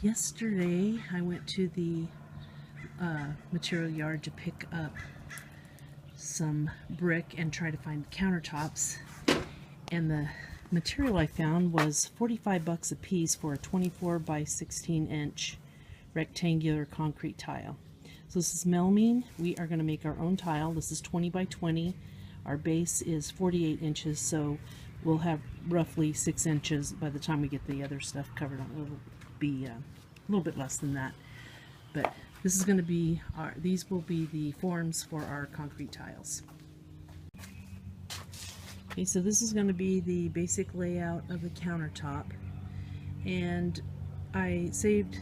Yesterday I went to the material yard to pick up some brick and try to find countertops, and the material I found was 45 bucks a piece for a 24 by 16 inch rectangular concrete tile. So this is melamine. We are going to make our own tile. This is 20 by 20. Our base is 48 inches, so we'll have roughly 6 inches by the time we get the other stuff covered on. It'll be a little bit less than that, but this is going to be these will be the forms for our concrete tiles. Okay, so this is going to be the basic layout of the countertop, and I saved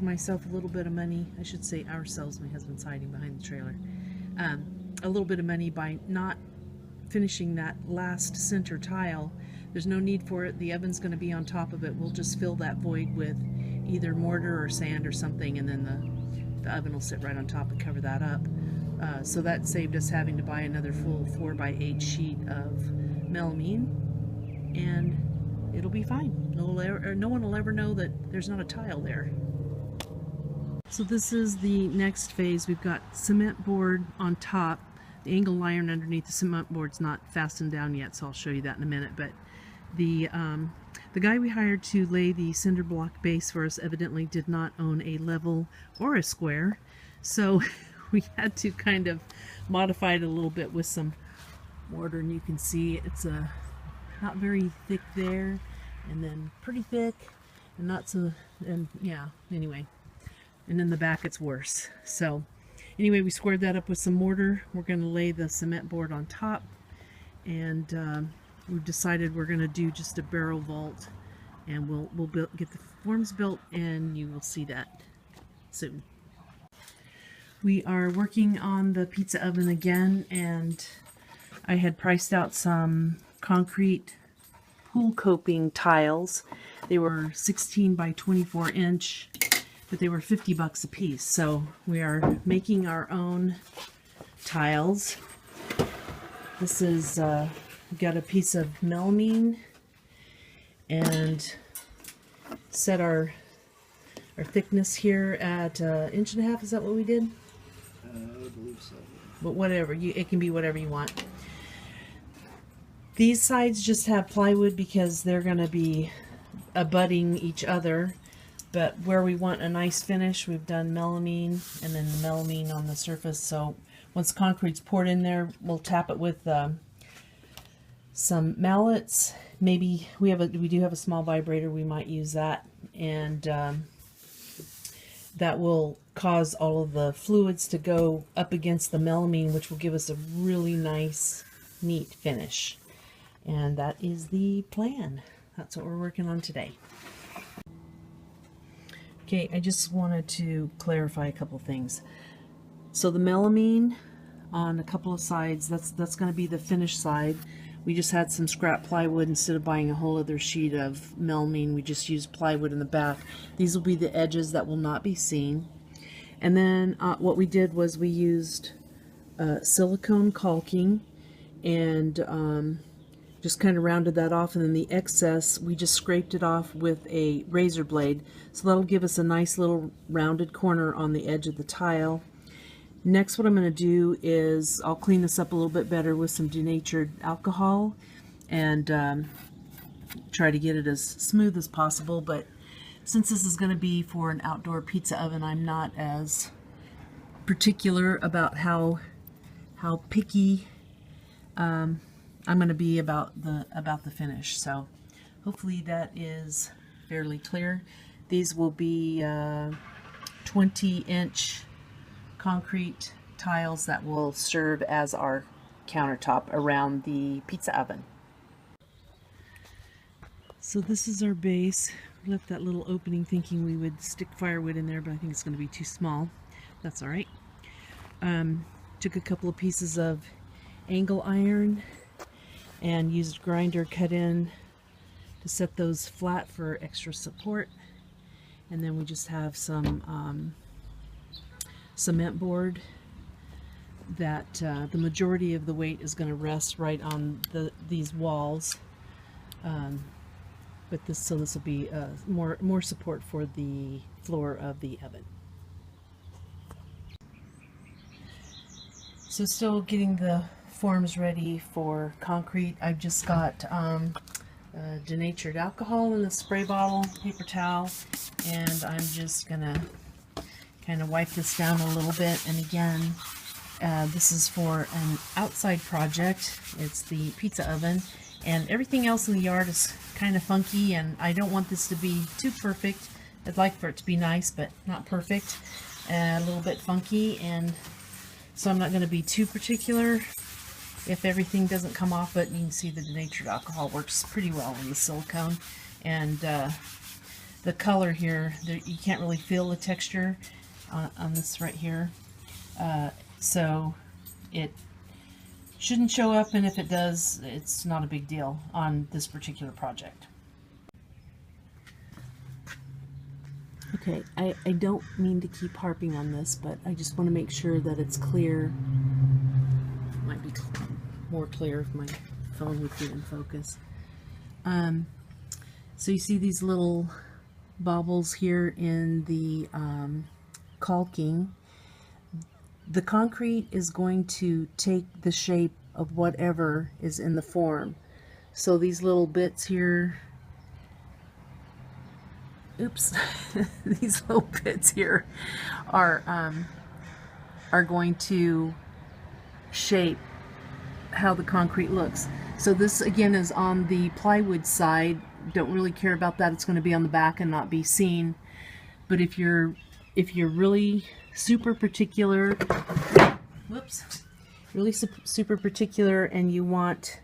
myself a little bit of money. I should say ourselves. My husband's hiding behind the trailer. A little bit of money by not finishing that last center tile. There's no need for it. The oven's going to be on top of it. We'll just fill that void with either mortar or sand or something, and then the oven will sit right on top and cover that up. So that saved us having to buy another full 4 by 8 sheet of melamine, and it'll be fine. No one will ever know that there's not a tile there. So this is the next phase. We've got cement board on top. The angle iron underneath the cement board's not fastened down yet, so I'll show you that in a minute. But the guy we hired to lay the cinder block base for us evidently did not own a level or a square, so we had to kind of modify it a little bit with some mortar, and you can see it's not very thick there, and then pretty thick, and not so, and yeah, anyway, and in the back it's worse. So anyway, we squared that up with some mortar. We're going to lay the cement board on top, and we've decided we're going to do just a barrel vault, and we'll get the forms built, and you will see that soon. We are working on the pizza oven again, and I had priced out some concrete pool coping tiles. They were 16 by 24 inch, but they were 50 bucks a piece. So we are making our own tiles. This is we've got a piece of melamine, and set our thickness here at 1.5 inches. Is that what we did? I believe so. But whatever, it can be whatever you want. These sides just have plywood because they're going to be abutting each other. But where we want a nice finish, we've done melamine, and then the melamine on the surface. So once concrete's poured in there, we'll tap it with some mallets. Maybe we do have a small vibrator. We might use that, and that will cause all of the fluids to go up against the melamine, which will give us a really nice, neat finish. And that is the plan. That's what we're working on today. Okay, I just wanted to clarify a couple things. So the melamine on a couple of sides, that's going to be the finished side. We just had some scrap plywood. Instead of buying a whole other sheet of melamine, we just used plywood in the back. These will be the edges that will not be seen. And then what we did was we used silicone caulking, and just kind of rounded that off, and then the excess we just scraped it off with a razor blade, so that'll give us a nice little rounded corner on the edge of the tile. Next, what I'm going to do is I'll clean this up a little bit better with some denatured alcohol, and try to get it as smooth as possible. But since this is going to be for an outdoor pizza oven, I'm not as particular about how picky I'm going to be about the finish. So hopefully that is fairly clear. These will be 20-inch concrete tiles that will serve as our countertop around the pizza oven. So this is our base. We left that little opening thinking we would stick firewood in there, but I think it's going to be too small. That's all right. Took a couple of pieces of angle iron and used a grinder cut in to set those flat for extra support. And then we just have some cement board that the majority of the weight is going to rest right on these walls. but this will be more support for the floor of the oven. So still getting the forms ready for concrete. I've just got denatured alcohol in the spray bottle, paper towel, and I'm just gonna kind of wipe this down a little bit. And again, this is for an outside project. It's the pizza oven, and everything else in the yard is kind of funky, and I don't want this to be too perfect. I'd like for it to be nice, but not perfect. A little bit funky, and so I'm not going to be too particular if everything doesn't come off, but you can see the denatured alcohol works pretty well in the silicone. And the color here, you can't really feel the texture on this right here. So it shouldn't show up, and if it does, it's not a big deal on this particular project. Okay, I don't mean to keep harping on this, but I just want to make sure that it's clear. Might be more clear if my phone would be in focus. So you see these little bobbles here in the caulking. The concrete is going to take the shape of whatever is in the form. So these little bits here, oops, these little bits here are going to shape how the concrete looks. So this again is on the plywood side. Don't really care about that. It's going to be on the back and not be seen. But if you're really super particular, whoops, really super particular and you want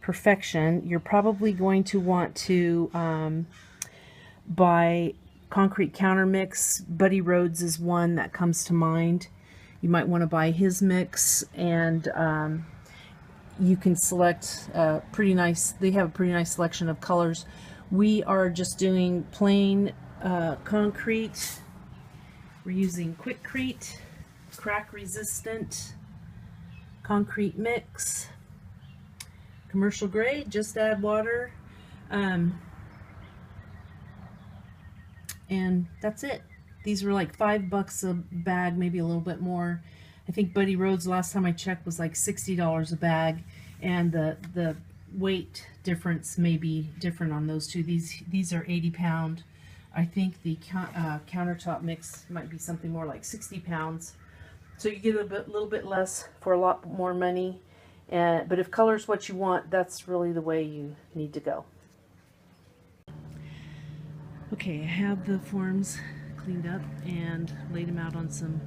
perfection, you're probably going to want to buy concrete counter mix. Buddy Rhodes is one that comes to mind. You might want to buy his mix, and you can select pretty nice, they have a pretty nice selection of colors. We are just doing plain concrete. We're using Quickcrete, crack resistant concrete mix, commercial grade, just add water, and that's it. These were like $5 a bag, maybe a little bit more. I think Buddy Rhodes, last time I checked, was like $60 a bag, and the weight difference may be different on those two. These are 80 pound. I think the countertop mix might be something more like 60 pounds. So you get a little bit less for a lot more money. But if color's what you want, that's really the way you need to go. Okay, I have the forms cleaned up and laid them out on some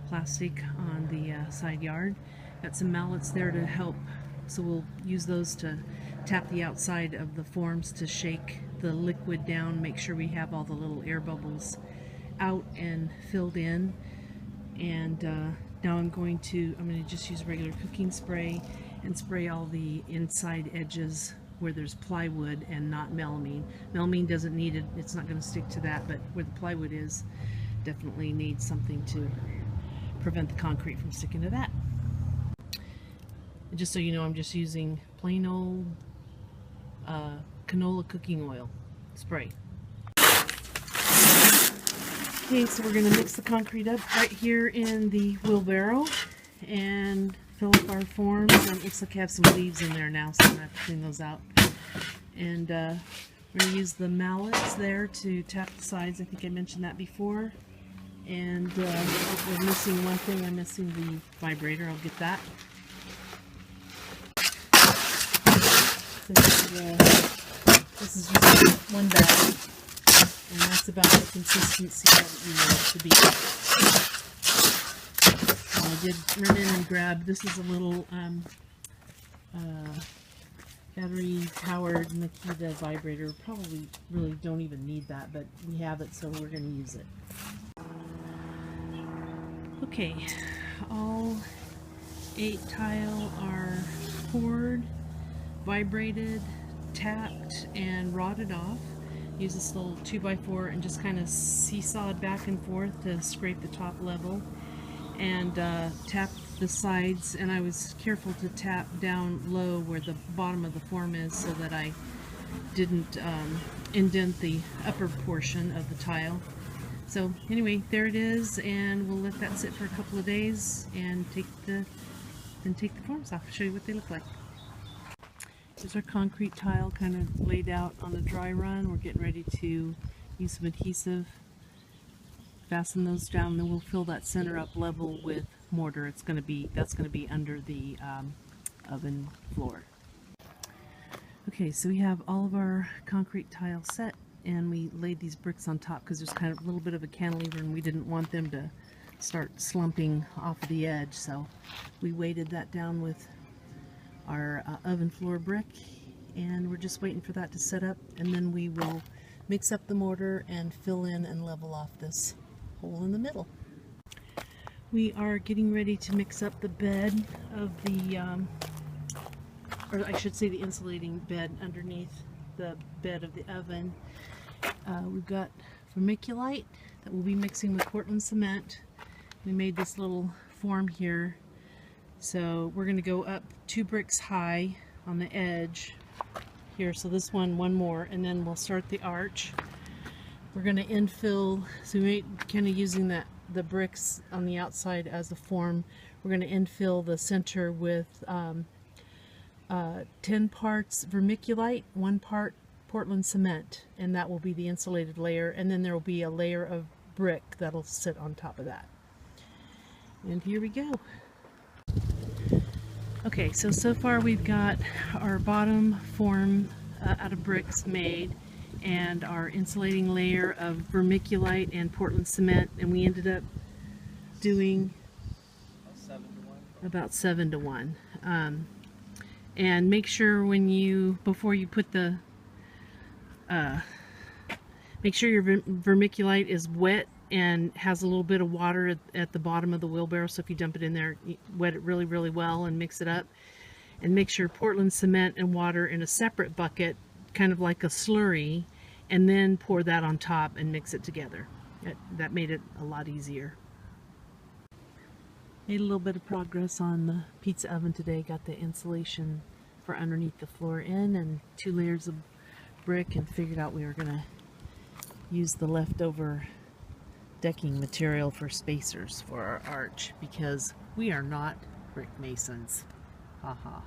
plastic on the side yard. Got some mallets there to help, so we'll use those to tap the outside of the forms to shake the liquid down, make sure we have all the little air bubbles out and filled in. And now I'm going to just use regular cooking spray and spray all the inside edges where there's plywood and not melamine. Melamine doesn't need it, it's not going to stick to that, but where the plywood is, definitely needs something to prevent the concrete from sticking to that. And just so you know, I'm just using plain old canola cooking oil spray. Okay, so we're going to mix the concrete up right here in the wheelbarrow and fill up our forms. And it looks like I have some leaves in there now, so I'm going to have to clean those out. And we're going to use the mallets there to tap the sides. I think I mentioned that before. And we're missing one thing. I'm missing the vibrator. I'll get that. This is just one bag, and that's about the consistency that you want it to be. I did run in and grab, this is a little battery-powered Makita vibrator. Probably really don't even need that, but we have it, so we're going to use it. Okay, all 8 tile are poured, vibrated, tapped, and rodded off. Use this little 2x4 and just kind of seesawed back and forth to scrape the top level, and tap the sides. And I was careful to tap down low where the bottom of the form is, so that I didn't indent the upper portion of the tile. So anyway, there it is, and we'll let that sit for a couple of days and take the forms off. I'll show you what they look like. Here's our concrete tile kind of laid out on a dry run. We're getting ready to use some adhesive, fasten those down, then we'll fill that center up level with mortar. That's going to be under the oven floor. Okay, so we have all of our concrete tile set, and we laid these bricks on top because there's kind of a little bit of a cantilever and we didn't want them to start slumping off of the edge, so we weighted that down with our oven floor brick, and we're just waiting for that to set up, and then we will mix up the mortar and fill in and level off this hole in the middle. We are getting ready to mix up the bed of the or I should say the insulating bed underneath the bed of the oven. We've got vermiculite that we'll be mixing with Portland cement. We made this little form here, so we're going to go up 2 bricks high on the edge here, so this one more, and then we'll start the arch. We're going to infill, so we made kind of using the bricks on the outside as a form. We're going to infill the center with 10 parts vermiculite, 1 part Portland cement, and that will be the insulated layer, and then there will be a layer of brick that'll sit on top of that. And here we go. Okay, so far we've got our bottom form out of bricks made, and our insulating layer of vermiculite and Portland cement, and we ended up doing about 7 to 1. And make sure before you put the make sure your vermiculite is wet and has a little bit of water at the bottom of the wheelbarrow, so if you dump it in there, you wet it really well and mix it up. And make sure Portland cement and water in a separate bucket, kind of like a slurry, and then pour that on top and mix it together. That made it a lot easier. Made a little bit of progress on the pizza oven today. Got the insulation for underneath the floor in and 2 layers of brick, and figured out we were going to use the leftover decking material for spacers for our arch, because we are not brick masons. Haha.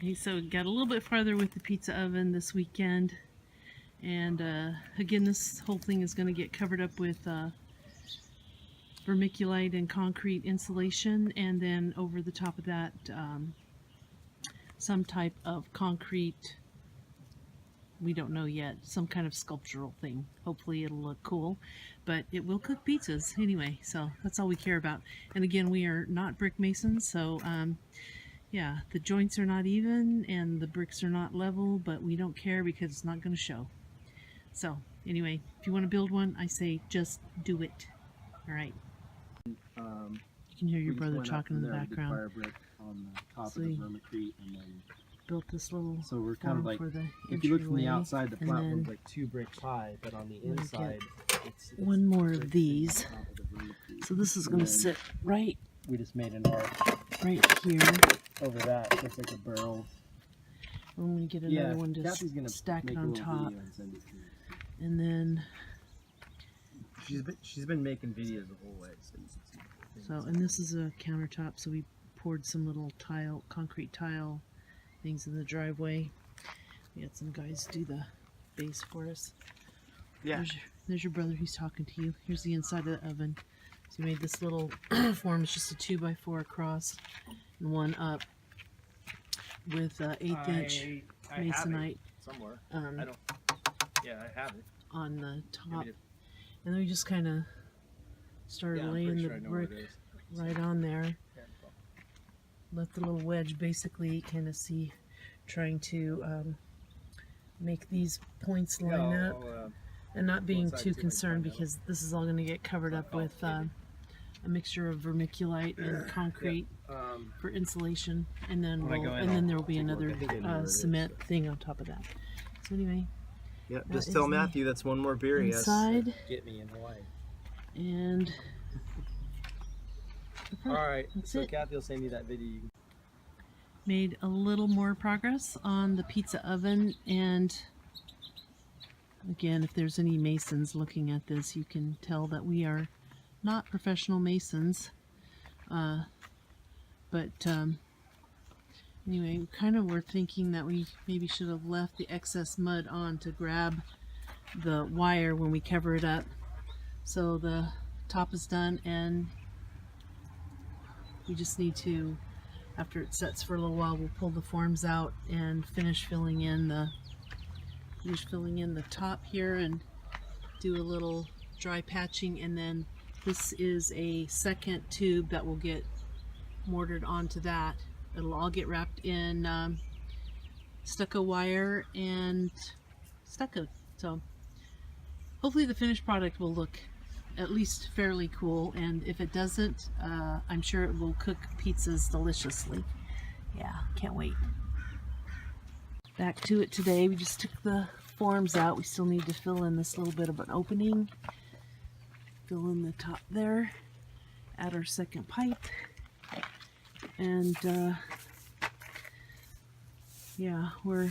Okay, so got a little bit farther with the pizza oven this weekend, and again, this whole thing is going to get covered up with vermiculite and concrete insulation, and then over the top of that some type of concrete, we don't know yet, some kind of sculptural thing. Hopefully it'll look cool, but it will cook pizzas anyway, so that's all we care about. And again, we are not brick masons, so yeah, the joints are not even and the bricks are not level, but we don't care because it's not going to show. So anyway, if you want to build one, I say just do it. All right. You can hear your brother talking in the background. Firebrick on the top So of the vermicrete, and then built this little so we're kind of like, for the if you look from the entryway, outside, the and platform's then like 2 bricks high, but on the I'm gonna inside, it's one more bricks of these. on top of the vermicrete. So this is going to And sit right we just made an arch here. over that. So it's like a barrel. I'm going to get another one to stack it on top, and then She's been making videos the whole way, so you can see. so, and this is a countertop, so we poured some little concrete tile things in the driveway. We had some guys do the base for us. Yeah. There's your brother, he's talking to you. Here's the inside of the oven. So we made this little form. It's just a 2x4 across and 1 up. with 1/8 inch I have it masonite somewhere. I don't. Yeah, I have it. on the top, Maybe and then we just kind of started I'm laying pretty the sure I know where brick it is. right on there. Yeah, Left the little wedge, basically kind of trying to make these points line yeah, up, I'll, and not being inside too too, I can concerned find out. because this is all going to get covered up with a mixture of vermiculite and concrete for insulation, and then there will be another cement thing on top of that. So anyway, Yeah, that just is tell the Matthew that's one more beer he has to inside, get me in Hawaii. and Alright, that's so it. Kathy will send me that video. Made a little more progress on the pizza oven, and again, if there's any masons looking at this, you can tell that we are not professional masons, but anyway, kind of were thinking that we maybe should have left the excess mud on to grab the wire when we cover it up. So the top is done, and we just need to, after it sets for a little while, we'll pull the forms out and finish filling in the top here and do a little dry patching, and then this is a second tube that will get mortared onto that. It'll all get wrapped in stucco wire and stucco. So hopefully the finished product will look at least fairly cool, and if it doesn't, I'm sure it will cook pizzas deliciously. Yeah, can't wait. Back to it today. We just took the forms out. We still need to fill in this little bit of an opening. Fill in the top there. Add our second pipe. And yeah, we're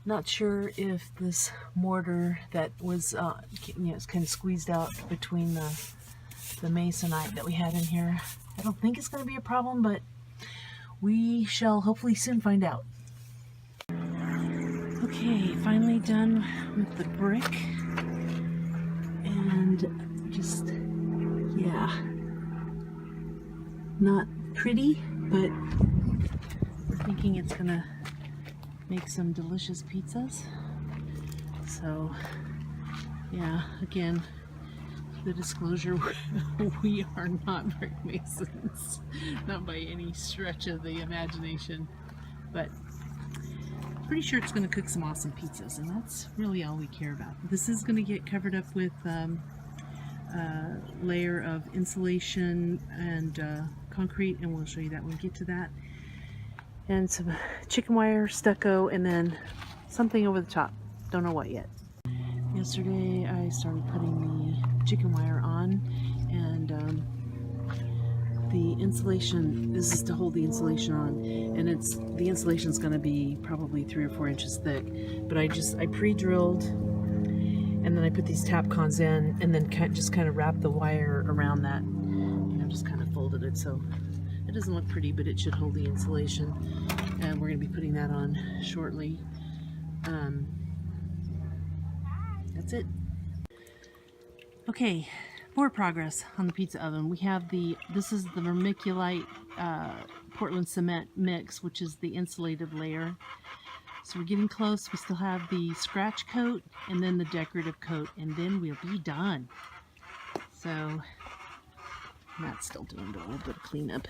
not sure if this mortar that was, it's kind of squeezed out between the masonite that we had in here. I don't think it's going to be a problem, but we shall hopefully soon find out. Okay, finally done with the brick, and just, yeah, not pretty, but we're thinking it's gonna make some delicious pizzas. So yeah, again, the disclosure, we are not brick masons, not by any stretch of the imagination, but pretty sure it's going to cook some awesome pizzas, and that's really all we care about. This is going to get covered up with a layer of insulation and concrete, and we'll show you that when we get to that, and some chicken wire, stucco, and then something over the top. Don't know what yet. Yesterday I started putting the chicken wire on, and the insulation, this is to hold the insulation on, and the insulation is going to be probably 3 or 4 inches thick, but I pre-drilled, and then I put these Tapcons in, and then just kind of wrap the wire around that, just kind of folded it, so it doesn't look pretty, but it should hold the insulation, and we're going to be putting that on shortly. That's it. Okay, more progress on the pizza oven. We have this is the vermiculite Portland cement mix, which is the insulated layer. So we're getting close. We still have the scratch coat and then the decorative coat, and then we'll be done. So Matt's still doing a little bit of cleanup.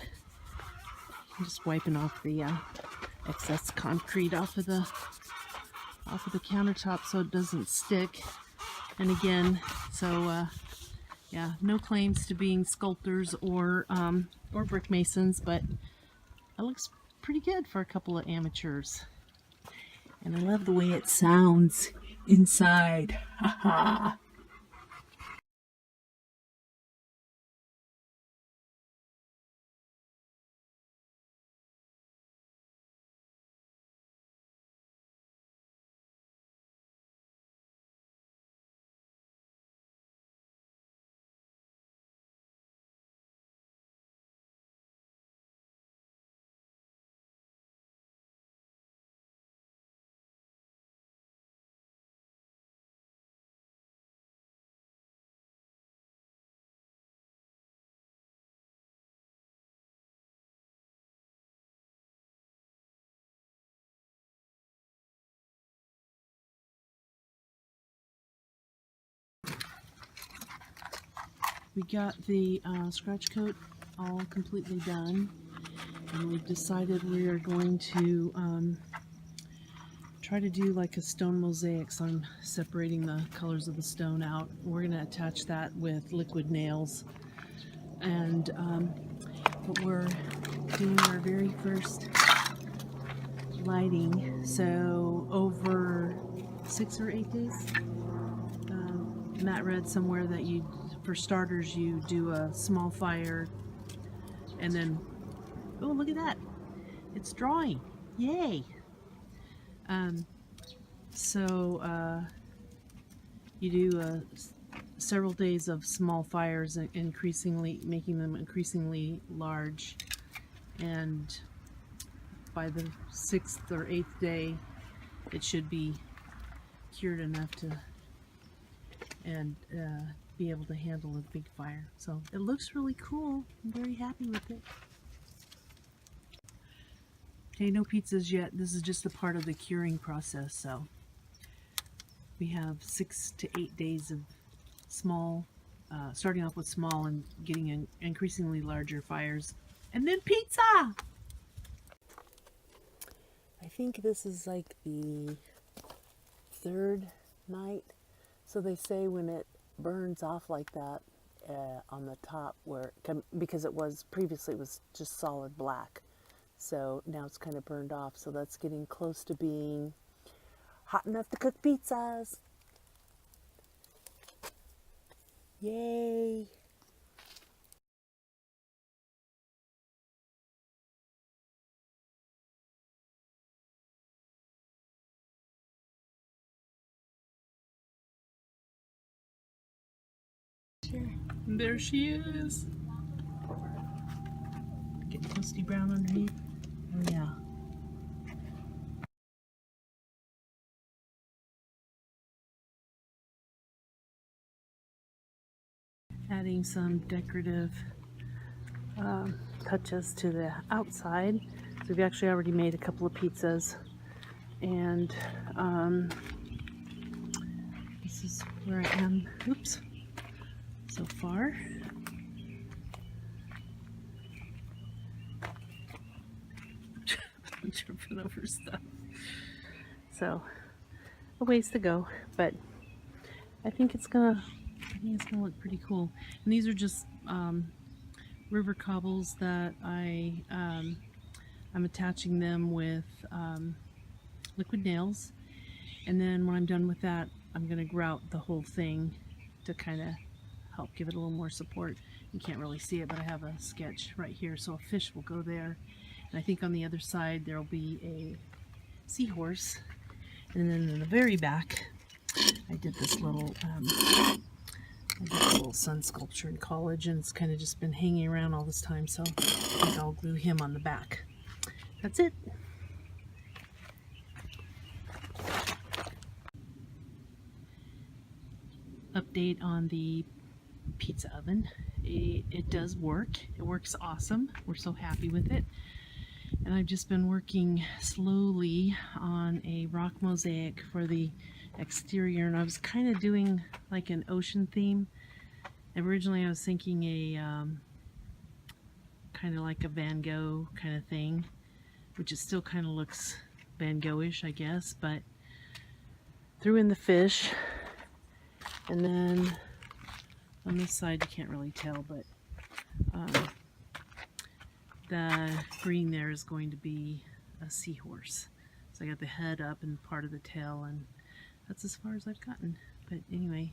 I'm just wiping off the excess concrete off of the countertop so it doesn't stick. And again, so yeah, no claims to being sculptors or brick masons, but it looks pretty good for a couple of amateurs. And I love the way it sounds inside. Haha. we got the scratch coat all completely done, and we've decided we are going to try to do like a stone mosaic. So I'm separating the colors of the stone out. We're going to attach that with liquid nails, and but we're doing our very first lighting. So over 6 or 8 days. Matt read somewhere that for starters, you do a small fire, and then, oh, look at that, it's drawing, yay. So you do several days of small fires, making them increasingly large, and by the 6th or 8th day, it should be cured enough to be able to handle a big fire. So it looks really cool. I'm very happy with it. Okay, no pizzas yet. This is just a part of the curing process. So we have 6 to 8 days of small, starting off with small and getting increasingly larger fires, and then pizza. I think this is like the 3rd night. So they say when it burns off like that on the top, because it was previously, it was just solid black, so now it's kind of burned off. So that's getting close to being hot enough to cook pizzas. Yay! And there she is. Getting toasty brown underneath. Oh yeah. Adding some decorative touches to the outside. So we've actually already made a couple of pizzas, and this is where I am. Oops. So far. I'm tripping over stuff. So a ways to go, but I think it's gonna look pretty cool. And these are just river cobbles that I'm attaching them with liquid nails, and then when I'm done with that, I'm gonna grout the whole thing to kind of help give it a little more support. You can't really see it, but I have a sketch right here, so a fish will go there, and I think on the other side there will be a seahorse, and then in the very back I did this little sun sculpture in college, and it's kind of just been hanging around all this time, so I think I'll glue him on the back. That's it. Update on the pizza oven. It does work. It works awesome. We're so happy with it. And I've just been working slowly on a rock mosaic for the exterior, and I was kind of doing like an ocean theme. Originally I was thinking a kind of like a Van Gogh kind of thing, which it still kind of looks Van Gogh-ish, I guess, but threw in the fish, and then on this side you can't really tell, but the green there is going to be a seahorse. So I got the head up and part of the tail, and that's as far as I've gotten. But anyway,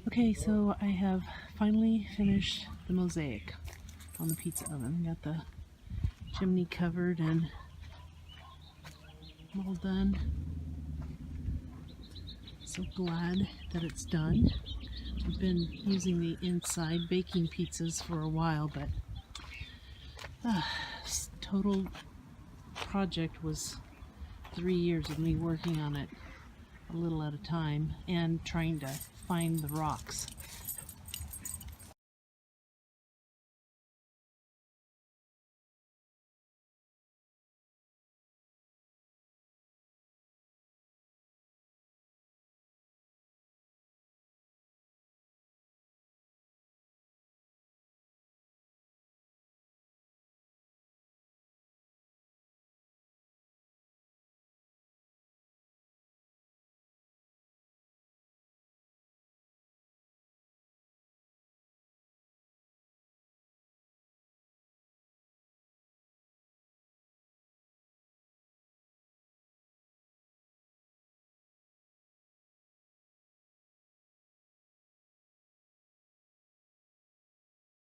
Okay, so I have finally finished the mosaic on the pizza oven. Got the chimney covered and all done. So glad that it's done. I've been using the inside baking pizzas for a while, but this total project was 3 years of me working on it a little at a time and trying to find the rocks.